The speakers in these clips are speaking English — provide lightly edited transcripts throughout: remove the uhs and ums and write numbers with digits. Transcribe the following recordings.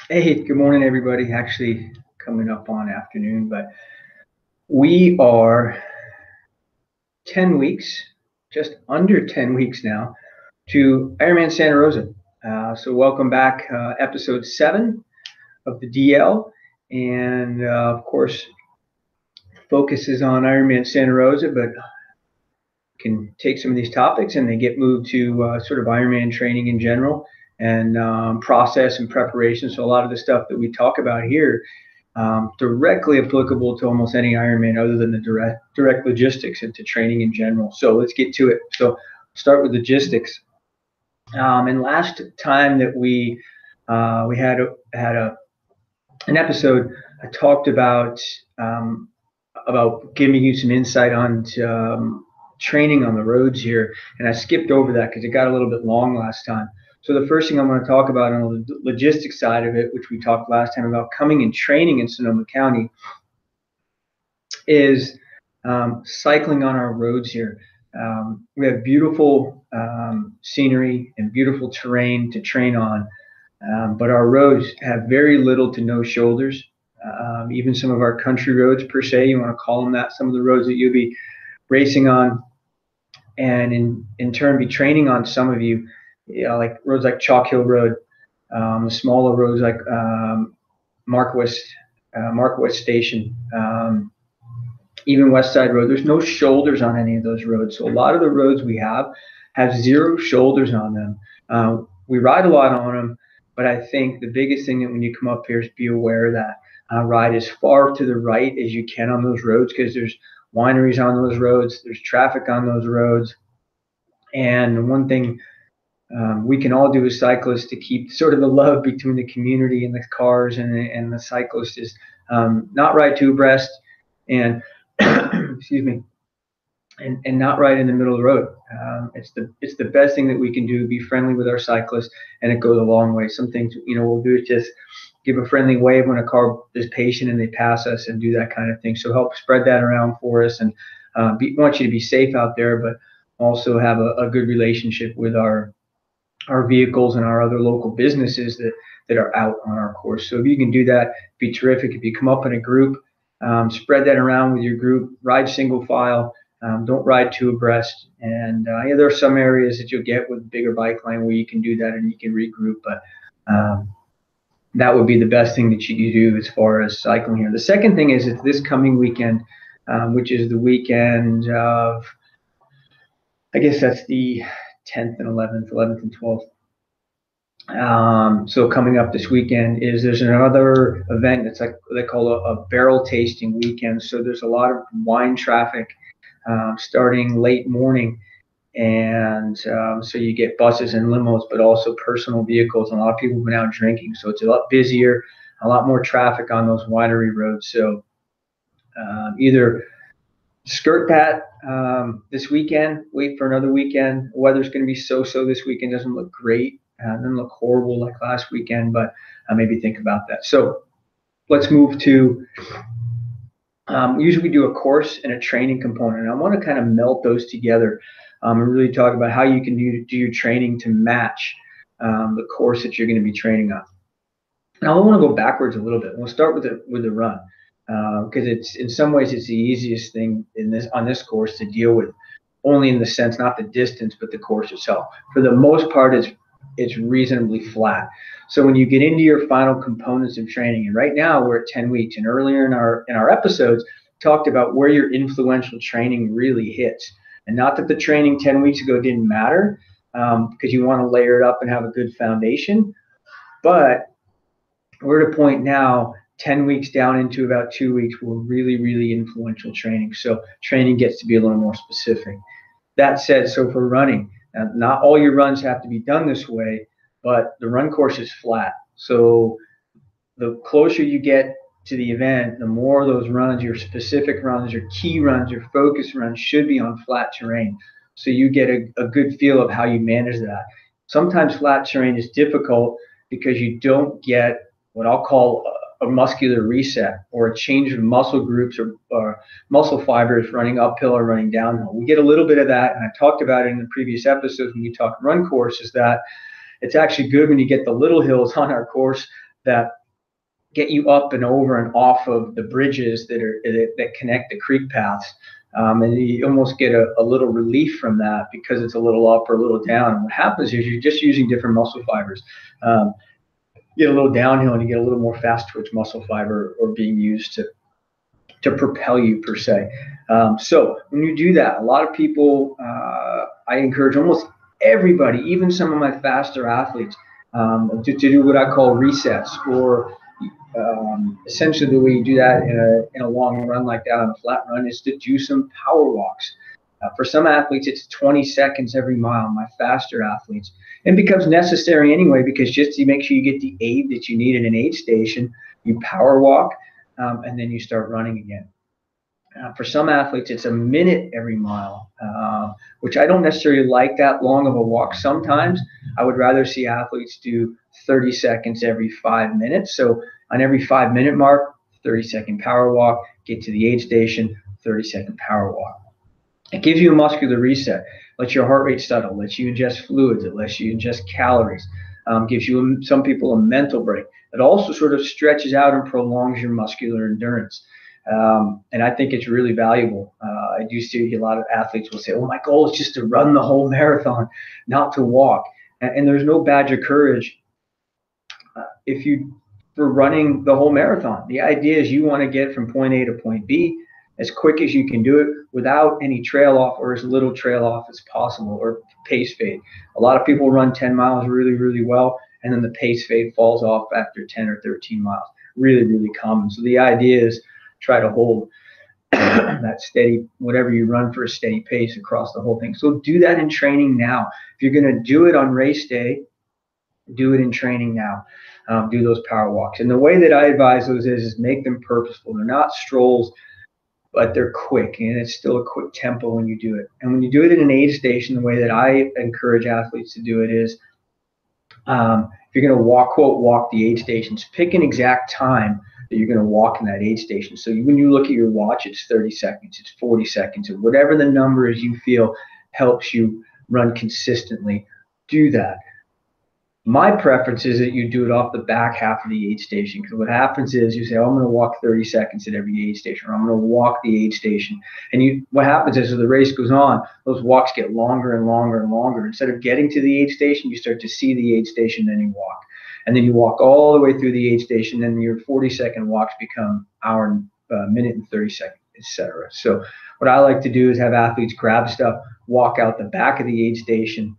Hey, good morning, everybody. Actually, coming up on afternoon, but we are 10 weeks, just under 10 weeks now, to Ironman Santa Rosa. So, welcome back, episode 7 of the DL. And of course, focuses on Ironman Santa Rosa, but can take some of these topics and they get moved to sort of Ironman training in general and process and preparation. So, a lot of the stuff that we talk about here directly applicable to almost any Ironman other than the direct logistics into training in general. So let's get to it. So start with logistics. And last time that we had an episode, I talked about giving you some insight on training on the roads here, and I skipped over that because it got a little bit long last time. So the first thing I want to talk about on the logistics side of it, which we talked last time about coming and training in Sonoma County, is cycling on our roads here. We have beautiful scenery and beautiful terrain to train on, but our roads have very little to no shoulders. Even some of our country roads, per se, you want to call them that, some of the roads that you'll be racing on and in turn be training on, some of you, like roads like Chalk Hill Road, smaller roads like Mark West Station, even West Side Road. There's no shoulders on any of those roads. So a lot of the roads we have zero shoulders on them. We ride a lot on them, but I think the biggest thing that when you come up here is be aware of that. Ride as far to the right as you can on those roads because there's wineries on those roads, there's traffic on those roads. And one thing we can all do as cyclists to keep sort of the love between the community and the cars and the cyclists is not ride too abreast and excuse me, and not ride in the middle of the road. It's the best thing that we can do. Be friendly with our cyclists, and it goes a long way. Some things we'll do is just give a friendly wave when a car is patient and they pass us, and do that kind of thing. So help spread that around for us, and want you to be safe out there, but also have a good relationship with our vehicles and our other local businesses that are out on our course. So if you can do that, it'd be terrific. If you come up in a group, spread that around with your group, ride single file, don't ride too abreast. And there are some areas that you'll get with bigger bike line where you can do that and you can regroup, but that would be the best thing that you do as far as cycling here. The second thing is it's this coming weekend, which is the weekend of, I guess that's the 10th and 11th and 12th. So coming up this weekend is there's another event that's like they call a barrel tasting weekend. So there's a lot of wine traffic starting late morning, and so you get buses and limos, but also personal vehicles. And a lot of people have been out drinking, so it's a lot busier, a lot more traffic on those winery roads. So either skirt that this weekend, wait for another weekend. The weather's going to be so this weekend. Doesn't look great. Doesn't look horrible like last weekend, but maybe think about that. So let's move to, usually we do a course and a training component. And I want to kind of melt those together and really talk about how you can do your training to match the course that you're going to be training on. Now I want to go backwards a little bit. We'll start with the run because it's in some ways it's the easiest thing on this course to deal with, only in the sense not the distance but the course itself. For the most part, it's reasonably flat. So when you get into your final components of training, and right now we're at 10 weeks, and earlier in our episodes talked about where your influential training really hits. And not that the training 10 weeks ago didn't matter, because you want to layer it up and have a good foundation, but we're at a point now 10 weeks down into about 2 weeks where really influential training. So training gets to be a little more specific. That said, so for running, not all your runs have to be done this way, but the run course is flat. So the closer you get to the event, the more those runs, your specific runs, your key runs, your focus runs should be on flat terrain. So you get a good feel of how you manage that. Sometimes flat terrain is difficult because you don't get what I'll call a muscular reset or a change of muscle groups or muscle fibers running uphill or running downhill. We get a little bit of that, and I talked about it in the previous episodes when you talk run courses, that it's actually good when you get the little hills on our course that get you up and over and off of the bridges that connect the creek paths. And you almost get a little relief from that because it's a little up or a little down. And what happens is you're just using different muscle fibers. You get a little downhill and you get a little more fast twitch muscle fiber or being used to propel you per se. So when you do that, a lot of people, I encourage almost everybody, even some of my faster athletes, to do what I call resets, or essentially the way you do that in a long run like that on a flat run is to do some power walks. For some athletes, it's 20 seconds every mile, my faster athletes. And it becomes necessary anyway, because just to make sure you get the aid that you need at an aid station, you power walk, and then you start running again. For some athletes, it's a minute every mile, which I don't necessarily like that long of a walk. Sometimes I would rather see athletes do 30 seconds every 5 minutes. So on every 5-minute mark, 30-second power walk, get to the aid station, 30-second power walk. It gives you a muscular reset, lets your heart rate settle, lets you ingest fluids, it lets you ingest calories, gives you, some people, a mental break. It also sort of stretches out and prolongs your muscular endurance. And I think it's really valuable. I do see a lot of athletes will say, "Oh, my goal is just to run the whole marathon, not to walk." And there's no badge of courage for running the whole marathon. The idea is you want to get from point A to point B as quick as you can do it without any trail off, or as little trail off as possible, or pace fade. A lot of people run 10 miles really, really well, and then the pace fade falls off after 10 or 13 miles. Really, really common. So the idea is try to hold that steady, whatever you run, for a steady pace across the whole thing. So do that in training now. If you're going to do it on race day, do it in training now. Do those power walks. And the way that I advise those is make them purposeful. They're not strolls, but they're quick, and it's still a quick tempo when you do it. And when you do it in an aid station, the way that I encourage athletes to do it is, if you're going to walk the aid stations, pick an exact time that you're going to walk in that aid station. So when you look at your watch, it's 30 seconds, it's 40 seconds, or whatever the number is you feel helps you run consistently. Do that. My preference is that you do it off the back half of the aid station, because what happens is you say, "Oh, I'm going to walk 30 seconds at every aid station," or "I'm going to walk the aid station." And what happens is, as the race goes on, those walks get longer and longer and longer. Instead of getting to the aid station, you start to see the aid station, then you walk. And then you walk all the way through the aid station, and your 40-second walks become hour, minute and 30 seconds, etc. So what I like to do is have athletes grab stuff, walk out the back of the aid station,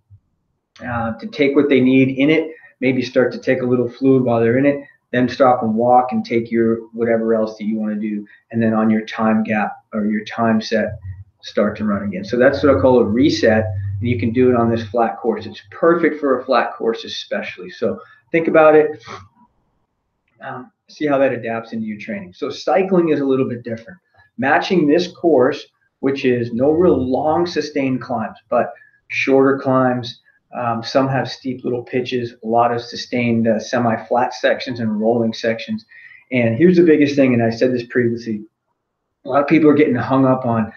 to take what they need in it, maybe start to take a little fluid while they're in it, then stop and walk and take your whatever else that you want to do, and then on your time gap or your time set, start to run again. So that's what I call a reset, and you can do it on this flat course. It's perfect for a flat course especially. So think about it, see how that adapts into your training. So cycling is a little bit different. Matching this course, which is no real long sustained climbs, but shorter climbs. Some have steep little pitches, a lot of sustained semi-flat sections and rolling sections. And here's the biggest thing, and I said this previously, a lot of people are getting hung up on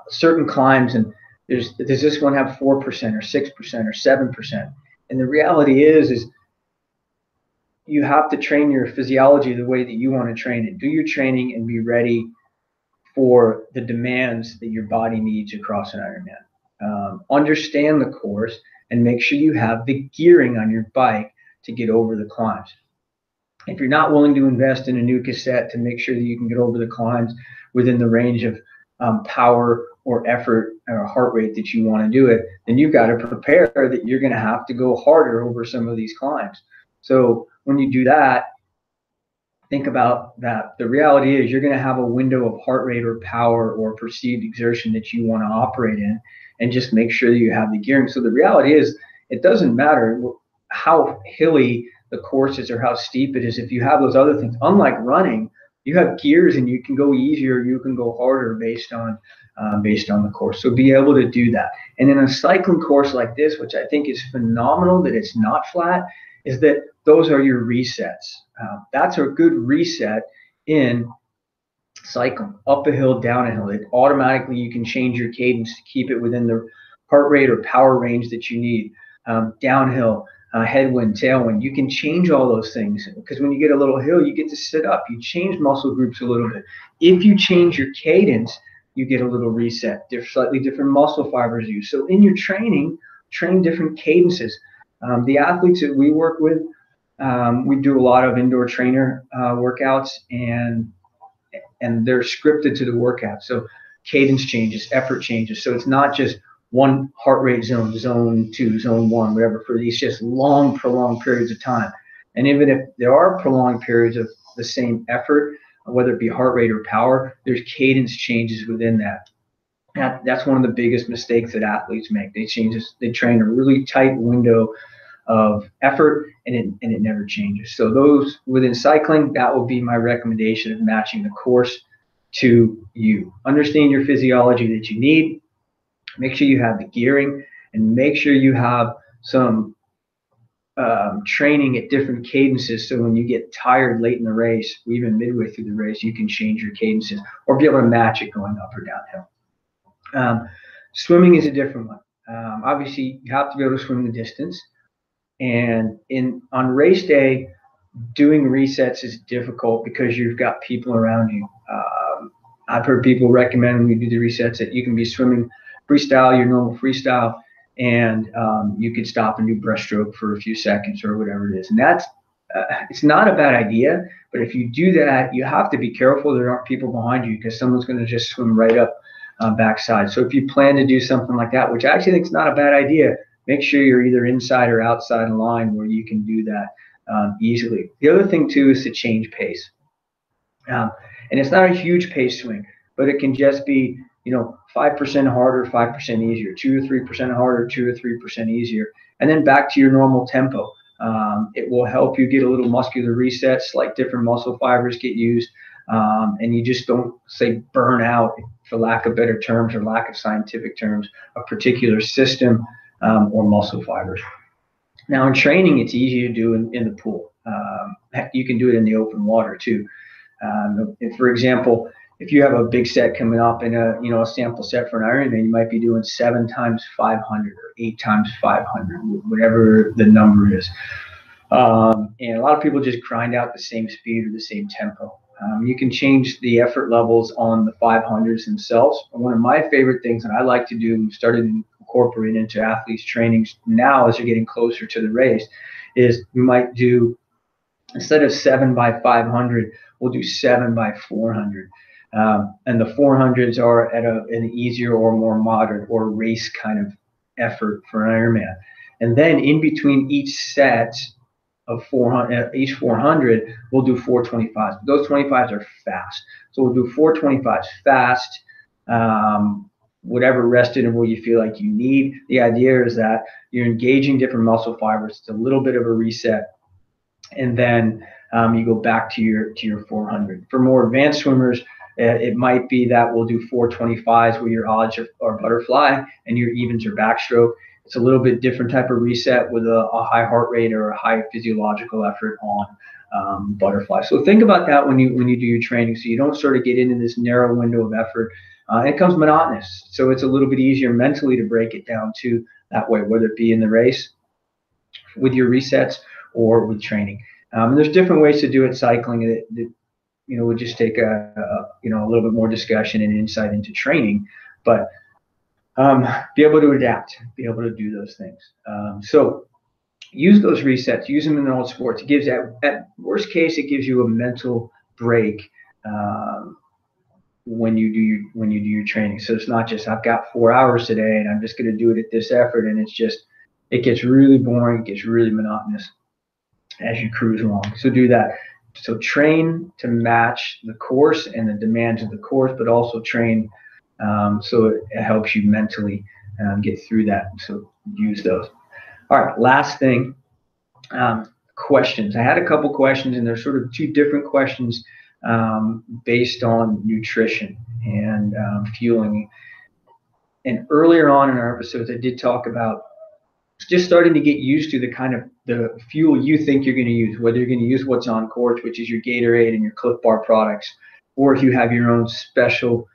certain climbs, and does this one have 4% or 6% or 7%? And the reality is you have to train your physiology the way that you want to train it. Do your training and be ready for the demands that your body needs across an Ironman. Understand the course and make sure you have the gearing on your bike to get over the climbs. If you're not willing to invest in a new cassette to make sure that you can get over the climbs within the range of power or effort or heart rate that you want to do it, then you've got to prepare that you're going to have to go harder over some of these climbs. So when you do that, think about that. The reality is you're going to have a window of heart rate or power or perceived exertion that you want to operate in, and just make sure that you have the gearing. So the reality is it doesn't matter how hilly the course is or how steep it is. If you have those other things, unlike running, you have gears and you can go easier, you can go harder based on the course. So be able to do that. And in a cycling course like this, which I think is phenomenal that it's not flat, is that those are your resets. That's a good reset in cycling. Up a hill, down a hill. It automatically, you can change your cadence to keep it within the heart rate or power range that you need. Downhill, headwind, tailwind. You can change all those things because when you get a little hill, you get to sit up. You change muscle groups a little bit. If you change your cadence, you get a little reset. Slightly different muscle fibers used. So in your training, train different cadences. The athletes that we work with, we do a lot of indoor trainer workouts, and they're scripted to the workout. So cadence changes, effort changes. So it's not just one heart rate zone, zone 2, zone 1, whatever, for these just long, prolonged periods of time. And even if there are prolonged periods of the same effort, whether it be heart rate or power, there's cadence changes within that. That's one of the biggest mistakes that athletes make. They train a really tight window of effort, and it never changes. So those within cycling, that will be my recommendation of matching the course to you. Understand your physiology that you need. Make sure you have the gearing, and make sure you have some training at different cadences. So when you get tired late in the race, or even midway through the race, you can change your cadences or be able to match it going up or downhill. Swimming is a different one. Obviously, you have to be able to swim the distance. And on race day, doing resets is difficult because you've got people around you. I've heard people recommend when you do the resets that you can be swimming freestyle, your normal freestyle, and you could stop and do breaststroke for a few seconds or whatever it is. And that's it's not a bad idea, but if you do that, you have to be careful there aren't people behind you because someone's going to just swim right up backside. So if you plan to do something like that, which I actually think is not a bad idea, make sure you're either inside or outside a line where you can do that easily. The other thing too is to change pace. And it's not a huge pace swing, but it can just be, 5% harder, 5% easier, 2 or 3% harder, 2 or 3% easier, and then back to your normal tempo. It will help you get a little muscular resets, like different muscle fibers get used, and you just don't say burn out, for lack of better terms or lack of scientific terms, a particular system or muscle fibers. Now in training, it's easy to do in the pool. You can do it in the open water too. For example, if you have a big set coming up in a sample set for an Ironman, you might be doing 7 times 500 or 8 times 500, whatever the number is. And a lot of people just grind out the same speed or the same tempo. You can change the effort levels on the 500s themselves. One of my favorite things that I like to do and started incorporating into athletes' trainings now as they're getting closer to the race is we might do, instead of 7 by 500, we'll do 7 by 400. And the 400s are at an easier or more moderate or race kind of effort for an Ironman. And then in between each set of 400, each 400, we'll do 425s. Those 25s are fast. So we'll do 425s fast, whatever rest interval you feel like you need. The idea is that you're engaging different muscle fibers. It's a little bit of a reset. And then you go back to your 400. For more advanced swimmers, it might be that we'll do 425s where your odds are butterfly and your evens are backstroke. It's a little bit different type of reset with a high heart rate or a high physiological effort on butterfly. So think about that when you do your training, so you don't sort of get into this narrow window of effort. It comes monotonous, so it's a little bit easier mentally to break it down to that way, whether it be in the race with your resets or with training. And there's different ways to do it. Cycling that would just take a little bit more discussion and insight into training, but be able to adapt, be able to do those things. So use those resets, use them in all sports. It gives at worst case, it gives you a mental break when you do your training. So it's not just I've got 4 hours today and I'm just going to do it at this effort, and it gets really boring, it gets really monotonous as you cruise along. So do that. So train to match the course and the demands of the course, but also train so it helps you mentally get through that. So use those. All right, last thing, questions. I had a couple questions, and they're sort of 2 different questions based on nutrition and fueling. And earlier on in our episodes, I did talk about just starting to get used to the fuel you think you're going to use, whether you're going to use what's on course, which is your Gatorade and your Cliff Bar products, or if you have your own special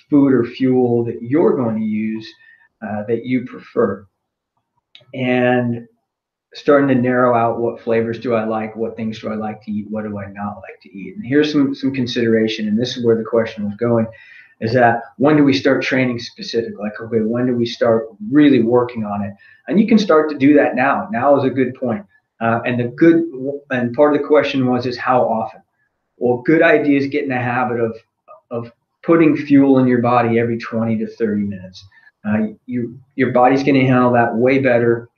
food or fuel that you're going to use that you prefer. And starting to narrow out what flavors do I like, what things do I like to eat, what do I not like to eat. And here's some consideration, and this is where the question was going, is that when do we start training specific? Like, okay, when do we start really working on it? And you can start to do that now. Now is a good point. And part of the question is how often? Well, good idea is get in the habit of putting fuel in your body every 20 to 30 minutes. Your body's going to handle that way better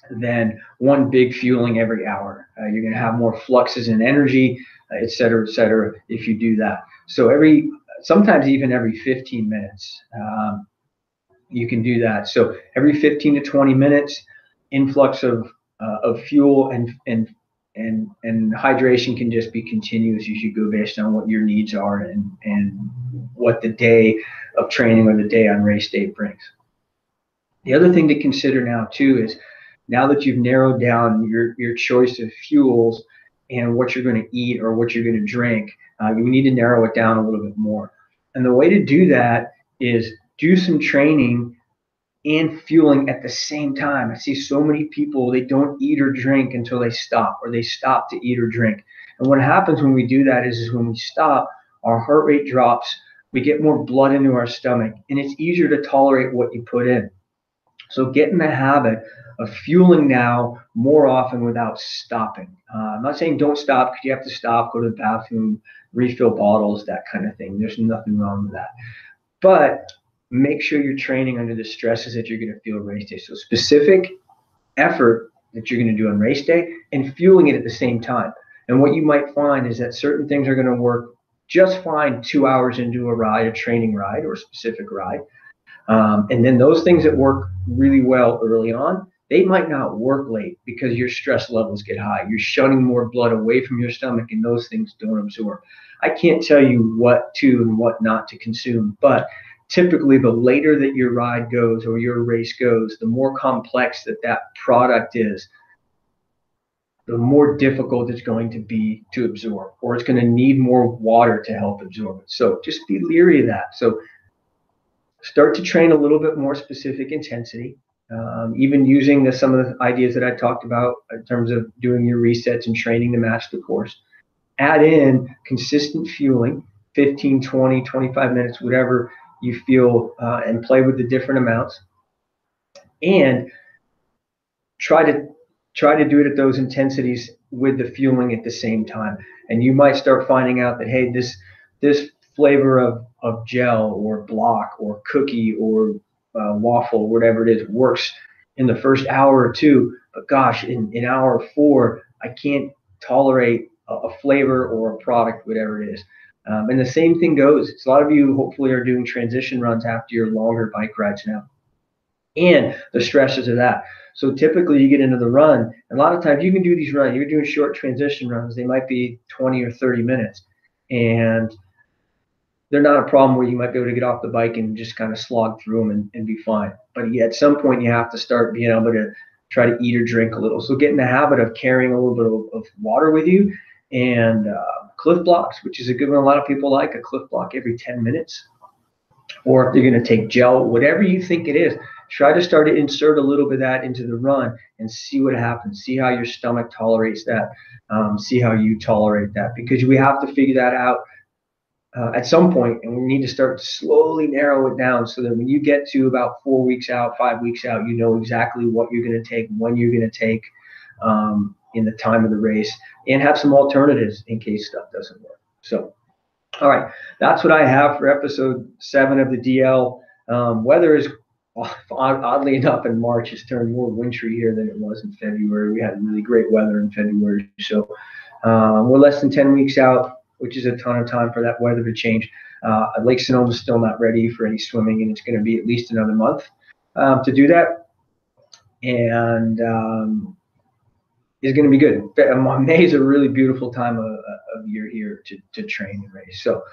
than one big fueling every hour. You're going to have more fluxes in energy, et cetera, if you do that. So sometimes even every 15 minutes, you can do that. So every 15 to 20 minutes, influx of fuel and hydration can just be continuous as you go based on what your needs are and what the day of training or the day on race day brings. The other thing to consider now too is, now that you've narrowed down your choice of fuels and what you're going to eat or what you're going to drink, you need to narrow it down a little bit more. And the way to do that is do some training and fueling at the same time. I see so many people, they don't eat or drink until they stop, or they stop to eat or drink. And what happens when we do that is when we stop, our heart rate drops, we get more blood into our stomach, and it's easier to tolerate what you put in. So get in the habit of fueling now more often without stopping. I'm not saying don't stop, because you have to stop, go to the bathroom, refill bottles, that kind of thing. There's nothing wrong with that. But make sure you're training under the stresses that you're going to feel race day. So specific effort that you're going to do on race day and fueling it at the same time. And what you might find is that certain things are going to work just fine 2 hours into a training ride or a specific ride. And then those things that work really well early on, they might not work late because your stress levels get high. You're shunning more blood away from your stomach, and those things don't absorb. I can't tell you what to and what not to consume, but typically the later that your ride goes or your race goes, the more complex that product is, the more difficult it's going to be to absorb, or it's going to need more water to help absorb it. So just be leery of that. So start to train a little bit more specific intensity, even using some of the ideas that I talked about in terms of doing your resets and training to match the course. Add in consistent fueling, 15, 20, 25 minutes, whatever you feel, and play with the different amounts. And try to do it at those intensities with the fueling at the same time. And you might start finding out that, hey, this flavor of gel or block or cookie or waffle, whatever it is, works in the first hour or two, but gosh, in hour 4, I can't tolerate a flavor or a product, whatever it is. And the same thing goes. A lot of you hopefully are doing transition runs after your longer bike rides now, and the stresses of that. So typically you get into the run, and a lot of times you can do these runs, you're doing short transition runs, they might be 20 or 30 minutes, and they're not a problem where you might be able to get off the bike and just kind of slog through them and be fine. But at some point you have to start being able to try to eat or drink a little. So get in the habit of carrying a little bit of water with you, and Cliff Blocks, which is a good one. A lot of people like a Cliff Block every 10 minutes. Or if you're going to take gel, whatever you think it is, try to start to insert a little bit of that into the run and see what happens. See how your stomach tolerates that. See how you tolerate that, because we have to figure that out at some point, and we need to start to slowly narrow it down so that when you get to about 4 weeks out, 5 weeks out, you know exactly what you're going to take, when you're going to take in the time of the race, and have some alternatives in case stuff doesn't work. So, all right, that's what I have for episode 7 of the DL. Weather is, oddly enough, in March has turned more wintry here than it was in February. We had really great weather in February. So we're less than 10 weeks out, which is a ton of time for that weather to change. Lake Sonoma is still not ready for any swimming, and it's going to be at least another month to do that. And is going to be good. May is a really beautiful time of year here to train and race. So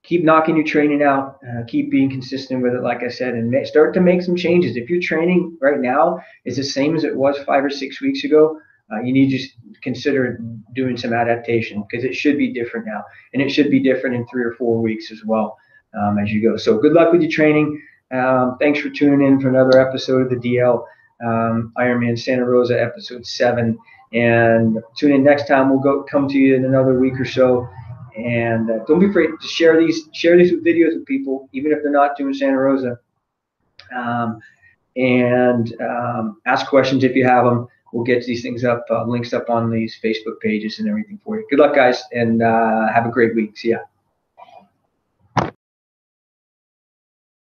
keep knocking your training out, keep being consistent with it, like I said, and start to make some changes. If your training right now is the same as it was 5 or 6 weeks ago, you need to just consider doing some adaptation, because it should be different now, and it should be different in 3 or 4 weeks as well as you go. So good luck with your training. Thanks for tuning in for another episode of the DL. Ironman Santa Rosa episode 7. And tune in next time. We'll come to you in another week or so. And don't be afraid to share these videos with people, even if they're not doing Santa Rosa. And ask questions if you have them. We'll get these things up, links up on these Facebook pages and everything for you. Good luck, guys, and have a great week. See ya.